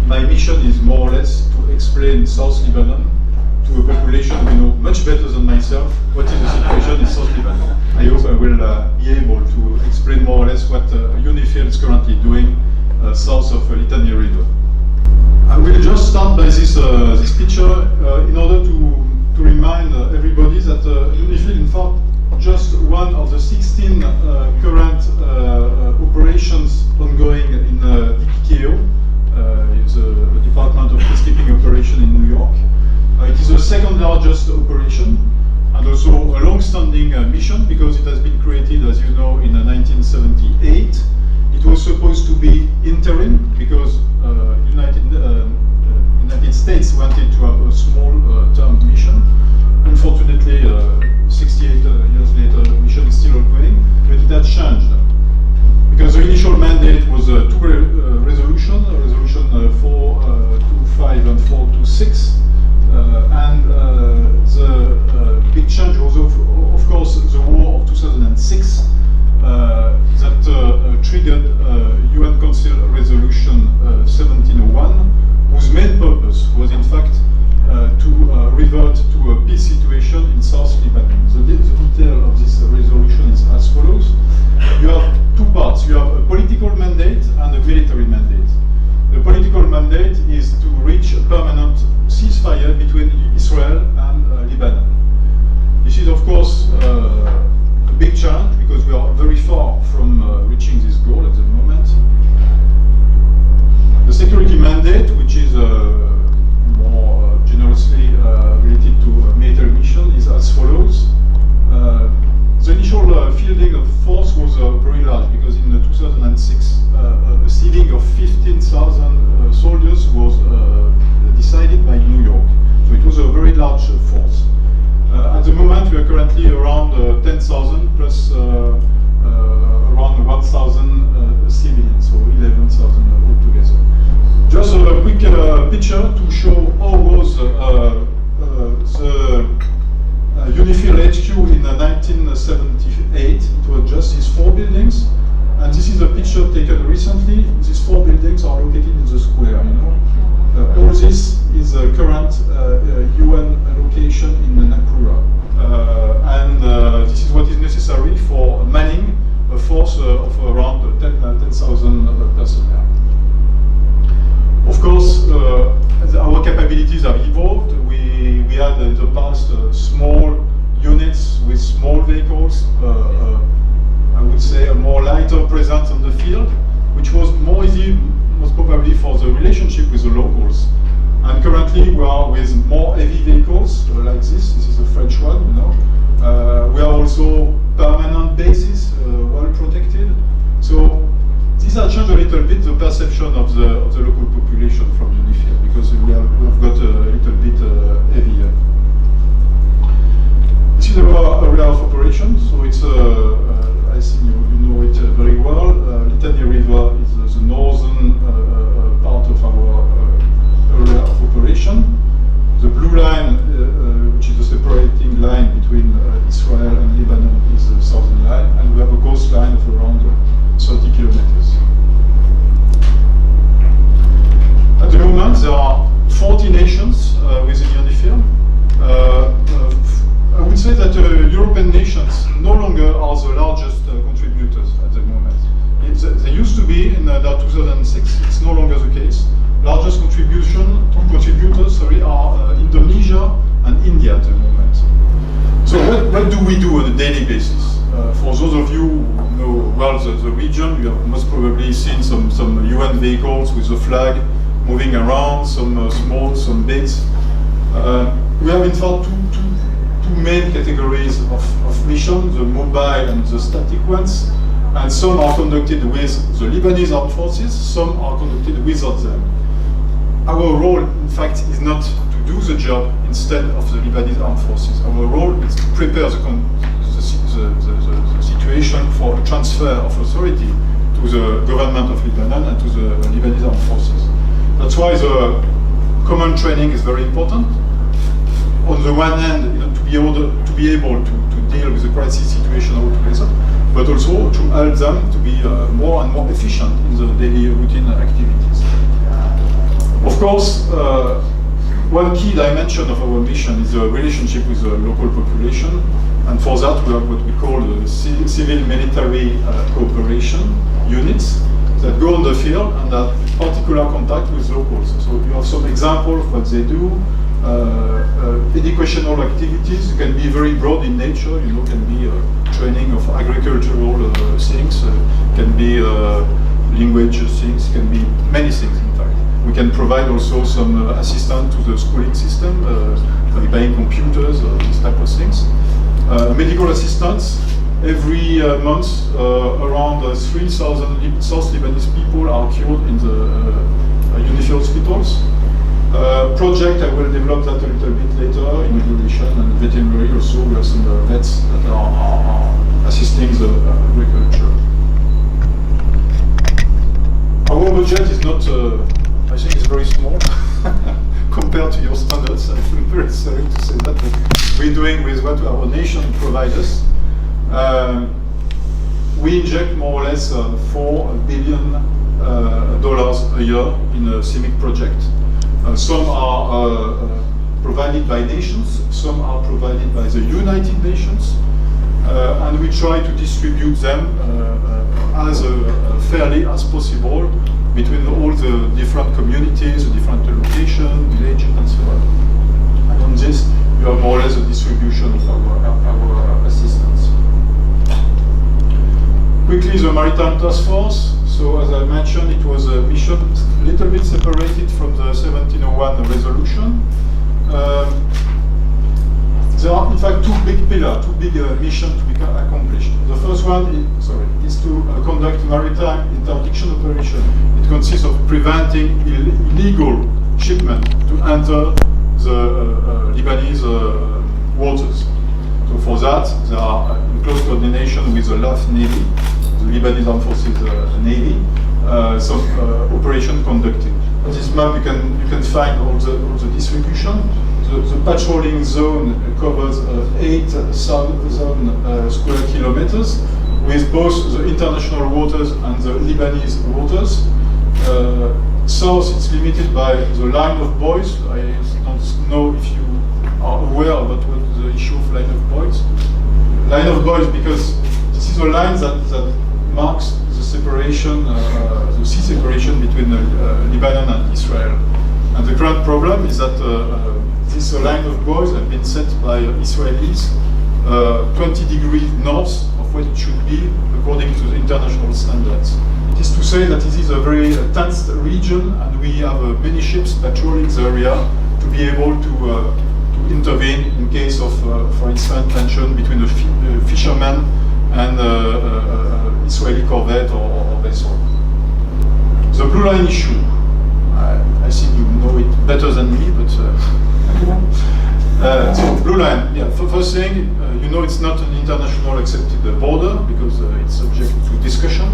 my mission is more or less to explain South Lebanon to a population who know much better than myself what is the situation in South Lebanon. I hope I will be able to explain more or less what UNIFIL is currently doing south of Litani River. I will just start by this picture in order to remind everybody that UNIFIL, in fact, just one of the 16 current operations ongoing in DPKO, the Department of Peacekeeping Operation in New York. It is the second largest operation and also a long-standing mission because it has been created, as you know, in 1978. It was supposed to be interim because United States wanted to have a small-term mission. Unfortunately, 68 years later, the mission is still ongoing, but it has changed. Because the initial mandate was two resolutions, Resolution 425 and 426. And the big change was, of course, the war of 2006 that triggered UN Council Resolution 1701, whose main purpose was, in fact, to revert to a peace situation in South Lebanon. The detail of this resolution is as follows. You have two parts. You have a political mandate and a military mandate. The political mandate is to reach a permanent ceasefire between Israel and Lebanon. This is, of course, a big challenge because we are very far from reaching this goal at the moment. The security mandate, which is more generously related to a military mission, is as follows. The initial fielding of force was very large because in 2006 a ceiling of 15,000 soldiers was decided by New York. So it was a very large force. At the moment we are currently around 10,000 plus around 1,000 civilians, so 11,000 altogether. Just a quick picture to show how was the UNIFIL HQ in 1978. It was just these four buildings, and this is a picture taken recently. These four buildings are located in the square, you know. All this is a current UN location in Nakura, and this is what is necessary for manning a force of around 10,000 personnel. Of course, our capabilities have evolved. We had in the past small units with small vehicles, I would say a more lighter presence on the field, which was more easy, most probably for the relationship with the locals. And currently we are with more heavy vehicles like this. This is a French one, you know. We are also permanent bases, well protected. So this has changed a little bit the perception of the local population from UNIFIL because we have got a little bit heavier. This is our area of operation, so it's I think you know it very well. Litani River is the northern part of our area of operation. The blue line, which is the separating line between Israel and Lebanon, is the southern line, and we have a coastline of around 30 kilometers. At the moment, there are 40 nations within UNIFIL. I would say that European nations no longer are the largest contributors at the moment. They used to be in 2006. It's no longer the case. Largest contributors are Indonesia and India at the moment. So what do we do on a daily basis? For those of you who know well the region, you have most probably seen some UN vehicles with the flag moving around, some small, some big. We have in fact two main categories of missions, the mobile and the static ones. And some are conducted with the Lebanese armed forces, some are conducted without them. Our role, in fact, is not to do the job instead of the Lebanese armed forces. Our role is to prepare the situation for a transfer of authority to the government of Lebanon and to the Lebanese armed forces. That's why the common training is very important. On the one hand, to be able to deal with the crisis situation altogether, but also to help them to be more and more efficient in the daily routine activities. Of course, one key dimension of our mission is the relationship with the local population, and for that we have what we call the civil-military cooperation units that go on the field and have particular contact with locals. So you have some example of what they do. Educational activities can be very broad in nature, you know, can be training of agricultural things, can be language things, can be many things in fact. We can provide also some assistance to the schooling system by buying computers, these type of things. Medical assistance. Every month, around 3,000 South Lebanese people are cured in the UNIFIL hospitals. Project, I will develop that a little bit later, in education and veterinary also. We have some vets that are assisting the agriculture. Our budget is not, I think it's very small compared to your standards. I feel very sorry to say that, but we're doing with what our nation provides us. We inject more or less $4 billion a year in a CIMIC project. Some are provided by nations, some are provided by the United Nations, and we try to distribute them as fairly as possible between all the different communities, the different locations, villages, and so on. And on this, you have more or less a distribution of our assistance. Quickly, the Maritime Task Force. So, as I mentioned, it was a mission a little bit separated from the 1701 resolution. There are, in fact, two big pillars, two big missions to be accomplished. The first one is to conduct maritime interdiction operation. It consists of preventing illegal shipment to enter the Lebanese waters. So for that, they are in close coordination with the LAF Navy, the Lebanese Armed Forces Navy, some operation conducted. On this map, you can find all the distribution. The patrolling zone covers 8,000 square kilometers, with both the international waters and the Lebanese waters. South, it's limited by the line of buoys. I don't know if you are aware about what the issue of line of buoys. Line of buoys, because this is a line that marks the separation, the sea separation between Lebanon and Israel. And the current problem is that this line of buoys have been set by Israelis 20 degrees north of what it should be according to the international standards. It is to say that this is a very tense region, and we have many ships patrolling the area to be able to intervene in case of, for instance, tension between a fisherman and Israeli corvette or vessel. The Blue Line issue. I think you know it better than me, but so Blue Line. Yeah. First thing, you know, it's not an international accepted border because it's subject to discussion.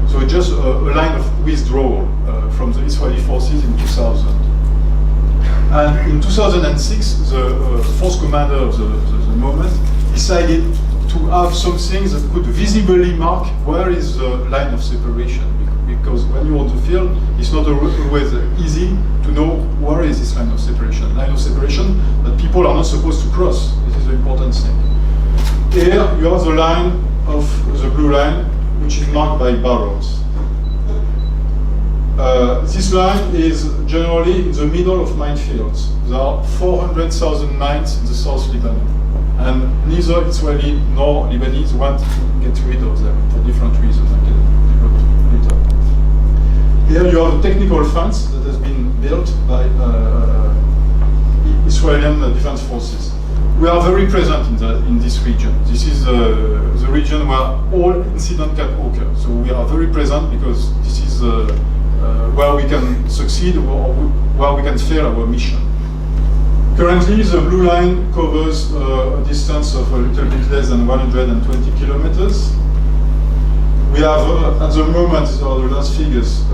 So it's just a line of withdrawal from the Israeli forces in 2000. And in 2006, the force commander of the moment decided to have something that could visibly mark where is the line of separation. Because when you're on the field, it's not always easy to know where is this line of separation. Line of separation that people are not supposed to cross. This is the important thing. Here you have the line of the Blue Line, which is marked by barrels. This line is generally in the middle of minefields. There are 400,000 mines in the South Lebanon, and neither Israeli nor Lebanese want to get rid of them for different reasons. I can develop later. Here you have a technical fence that has been built by Israeli defense forces. We are very present in this region. This is the region where all incidents can occur. So we are very present because this is where we can succeed or where we can fail our mission. Currently, the Blue Line covers a distance of a little bit less than 120 kilometers. We have, at the moment, these are the last figures,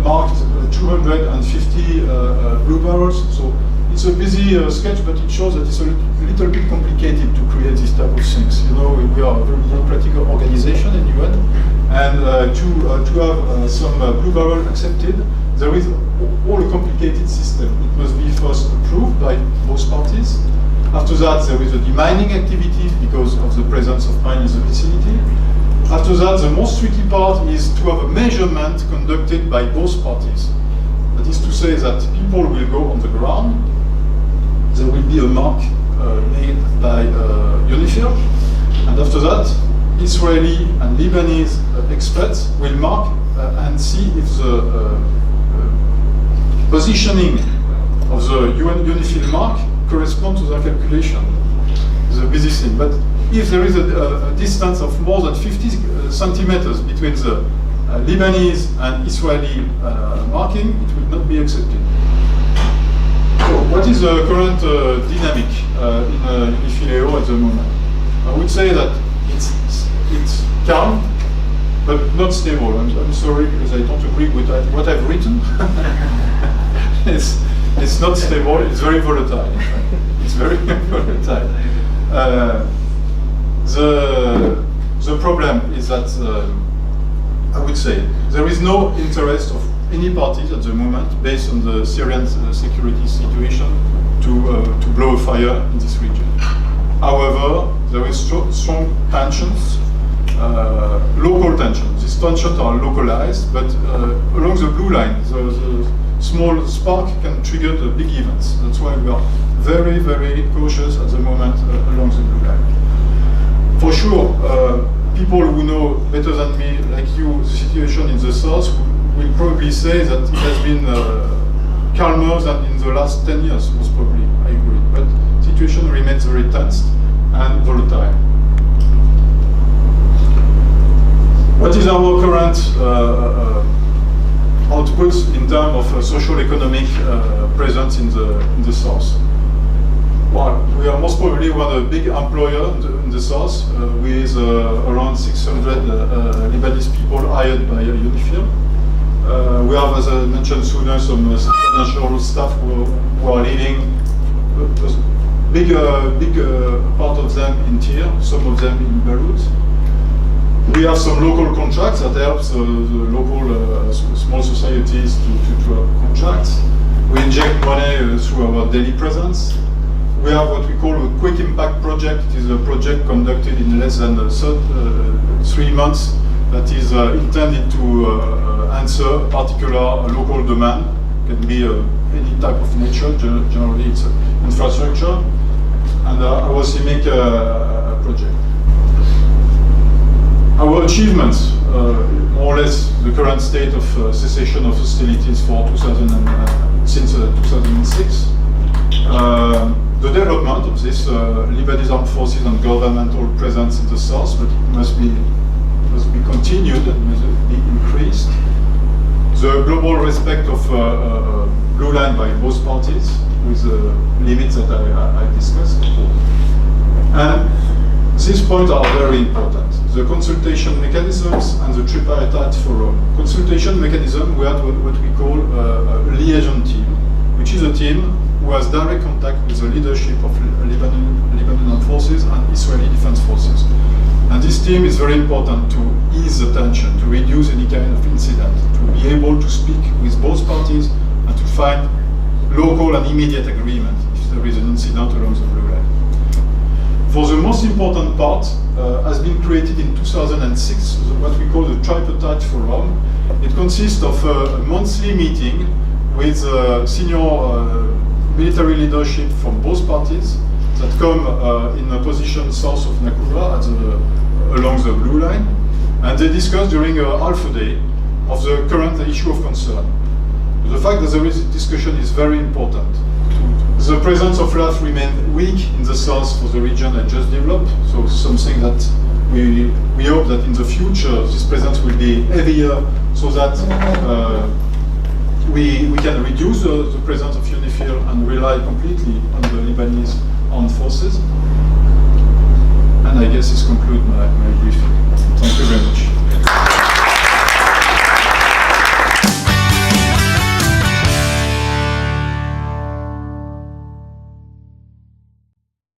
marked 250 blue barrels. So it's a busy sketch, but it shows that it's a little bit complicated to create this type of things. You know, we are a very democratic organization in UN, and to have some blue barrel accepted, there is all a complicated system. It must be first approved by both parties. After that, there is a demining activity because of the presence of mine in the vicinity. After that, the most tricky part is to have a measurement conducted by both parties. That is to say that people will go on the ground, there will be a mark made by UNIFIL, and after that, Israeli and Lebanese experts will mark and see if the positioning of the UNIFIL mark corresponds to the calculation. It's a busy thing. But if there is a distance of more than 50 centimeters between the Lebanese and Israeli marking, it will not be accepted. So what is the current dynamic in UNIFIL at the moment? I would say that it's calm, but not stable. I'm sorry because I don't agree with what I've written. It's not stable, it's very volatile. It's very volatile. The problem is that, I would say, there is no interest of any parties at the moment, based on the Syrian security situation, to blow a fire in this region. However, there is strong tensions, local tensions. These tensions are localized, but along the blue line, the small spark can trigger the big events. That's why we are very, very cautious at the moment along the blue line. For sure, people who know better than me, like you, the situation in the south will probably say that it has been calmer than in the last 10 years, most probably, I agree. But the situation remains very tense and volatile. What is our current outputs in terms of social-economic presence in the south? Well, we are most probably one of the big employer in the south, with around 600 Lebanese people hired by UNIFIL. We have, as I mentioned sooner, some financial staff who are leaving. Big part of them in Tyre, some of them in Beirut. We have some local contracts that helps the local small societies to have contracts. We inject money through our daily presence. We have what we call a quick impact project. It is a project conducted in less than 3 months that is intended to answer a particular local demand. It can be any type of nature, generally it's infrastructure. And our CIMIC project. Our achievements, more or less the current state of cessation of hostilities for since 2006. The development of this Lebanese armed forces and governmental presence in the south, but it must be continued and must be increased. The global respect of blue line by both parties, with the limits that I discussed. And these points are very important. The consultation mechanisms and the tripartite forum. Consultation mechanism, we have what we call a liaison team, which is a team who has direct contact with the leadership of Lebanon armed forces and Israeli defense forces. And this team is very important to ease the tension, to reduce any kind of incident, to be able to speak with both parties and to find local and immediate agreement if there is an incident along the blue line. For the most important part, has been created in 2006, what we call the tripartite forum. It consists of a monthly meeting with senior military leadership from both parties that come in a position south of Nakura along the blue line, and they discuss during half a day of the current issue of concern. The fact that there is a discussion is very important. The presence of LAF remained weak in the south for the region I just developed, so something that we hope that in the future this presence will be heavier, so that we can reduce the presence of UNIFIL and rely completely on the Lebanese armed forces. And I guess this concludes my briefing. Thank you very much.